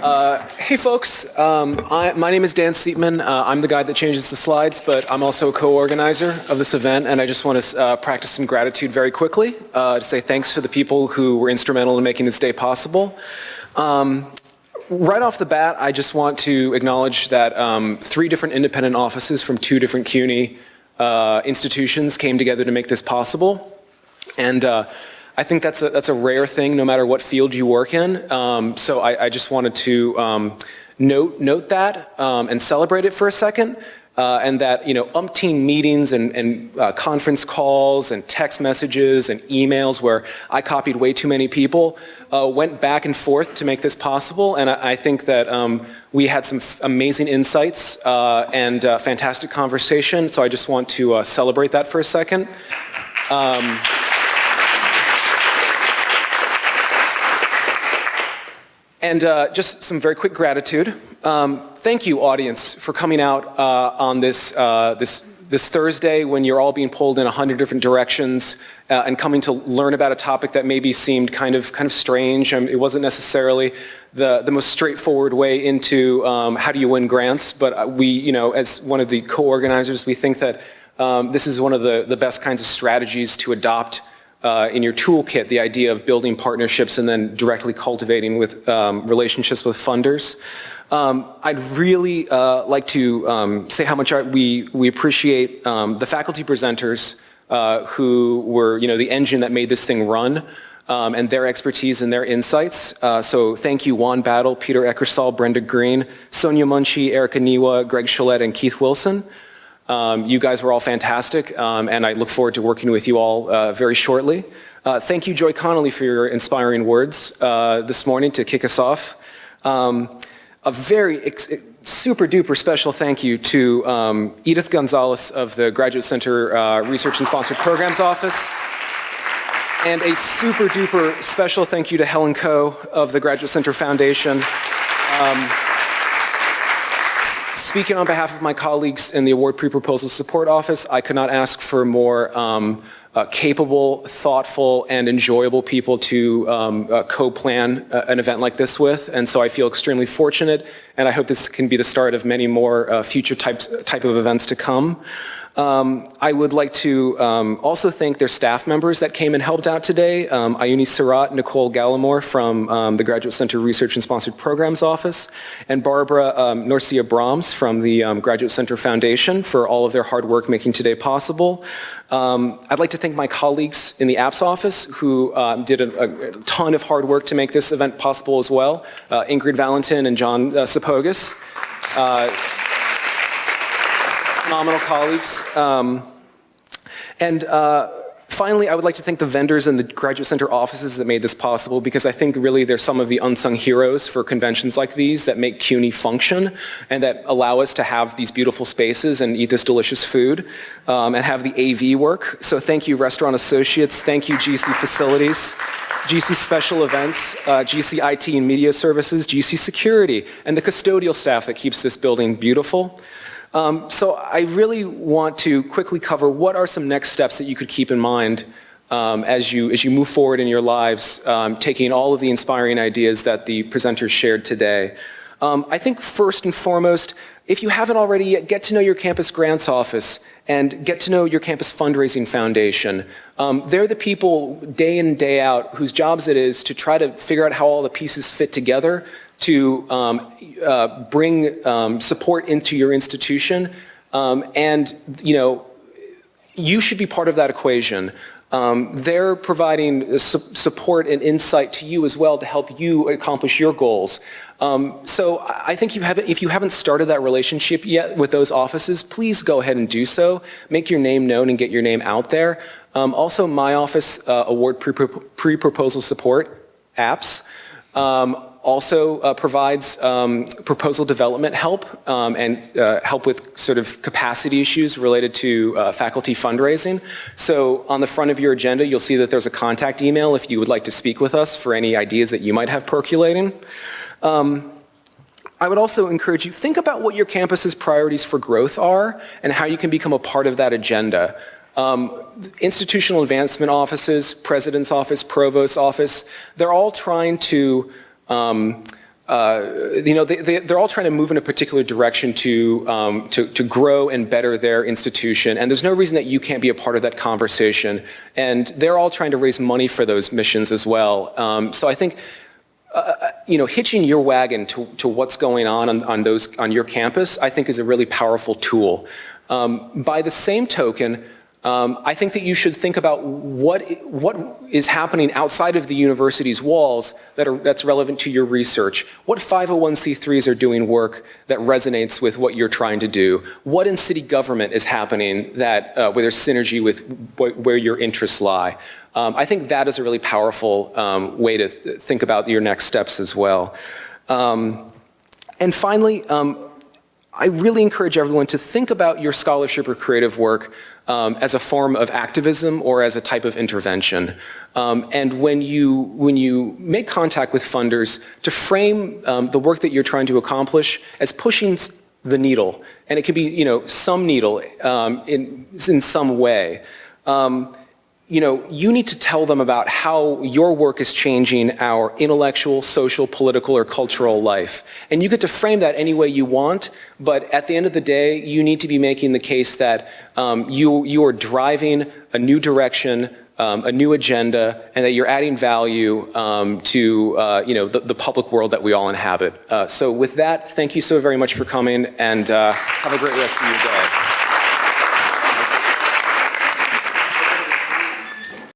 Hey folks, my name is Dan Siepmann. I'm the guy that changes the slides, but I'm also a co-organizer of this event, and I just want to practice some gratitude very quickly to say thanks for the people who were instrumental in making this day possible. Right off the bat, I just want to acknowledge that 3 different independent offices from 2 different CUNY institutions came together to make this possible, and I think that's a rare thing, no matter what field you work in. So I just wanted to note that and celebrate it for a second, and that umpteen meetings and conference calls and text messages and emails where I copied way too many people went back and forth to make this possible. And I think that we had some amazing insights and fantastic conversation. So I just want to celebrate that for a second. And just some very quick gratitude. Thank you, audience, for coming out on this Thursday when you're all being pulled in 100 different directions and coming to learn about a topic that maybe seemed kind of strange. It wasn't necessarily the most straightforward way into how do you win grants, but we, as one of the co-organizers, we think that this is one of the best kinds of strategies to adopt in your toolkit, the idea of building partnerships and then directly cultivating with relationships with funders. I'd really like to say how much we appreciate the faculty presenters who were the engine that made this thing run, and their expertise and their insights. So thank you, Juan Battle, Peter Eckersall, Brenda Green, Sonia Munchie, Erica Niwa, Greg Cholette, and Keith Wilson. You guys were all fantastic, and I look forward to working with you all very shortly. Thank you, Joy Connolly, for your inspiring words this morning to kick us off. A very super duper special thank you to Edith Gonzalez of the Graduate Center Research and Sponsored Programs Office, and a super duper special thank you to Helen Coe of the Graduate Center Foundation. Speaking on behalf of my colleagues in the Award Pre-Proposal Support Office, I could not ask for more capable, thoughtful, and enjoyable people to co-plan an event like this with, and so I feel extremely fortunate, and I hope this can be the start of many more future type of events to come. I would like to also thank their staff members that came and helped out today. Ayuni Surratt, Nicole Gallimore from the Graduate Center Research and Sponsored Programs Office, and Barbara Norcia Brahms from the Graduate Center Foundation for all of their hard work making today possible. I'd like to thank my colleagues in the apps office who did a ton of hard work to make this event possible as well. Ingrid Valentin and John Sapogas. Phenomenal colleagues. And finally, I would like to thank the vendors and the Graduate Center offices that made this possible, because I think really they're some of the unsung heroes for conventions like these that make CUNY function and that allow us to have these beautiful spaces and eat this delicious food and have the AV work. So thank you, Restaurant Associates. Thank you, GC Facilities, GC Special Events, GC IT and Media Services, GC Security, and the custodial staff that keeps this building beautiful. So I really want to quickly cover what are some next steps that you could keep in mind as you move forward in your lives, taking all of the inspiring ideas that the presenters shared today. I think first and foremost, if you haven't already yet, get to know your campus grants office and get to know your campus fundraising foundation. They're the people day in, day out whose jobs it is to try to figure out how all the pieces fit together to bring support into your institution, and you should be part of that equation. They're providing support and insight to you as well to help you accomplish your goals. So I think if you haven't started that relationship yet with those offices, please go ahead and do so. Make your name known and get your name out there. Also, my office, Award Pre-Proposal Support, apps, also provides proposal development help and help with sort of capacity issues related to faculty fundraising. So on the front of your agenda, you'll see that there's a contact email if you would like to speak with us for any ideas that you might have percolating. I would also encourage you, think about what your campus's priorities for growth are and how you can become a part of that agenda. Institutional advancement offices, president's office, provost's office, they're all trying to they're all trying to move in a particular direction to grow and better their institution, and there's no reason that you can't be a part of that conversation. And they're all trying to raise money for those missions as well. So I think, hitching your wagon to what's going on your campus, I think is a really powerful tool. By the same token, I think that you should think about what is happening outside of the university's walls that's relevant to your research. What 501c3s are doing work that resonates with what you're trying to do? What in city government is happening that where there's synergy with where your interests lie? I think that is a really powerful way to think about your next steps as well. And finally, I really encourage everyone to think about your scholarship or creative work as a form of activism or as a type of intervention. And when you make contact with funders, to frame the work that you're trying to accomplish as pushing the needle. And it could be, some needle in some way. You need to tell them about how your work is changing our intellectual, social, political, or cultural life. And you get to frame that any way you want, but at the end of the day, you need to be making the case that you are driving a new direction, a new agenda, and that you're adding value to the public world that we all inhabit. So with that, thank you so very much for coming, and have a great rest of your day.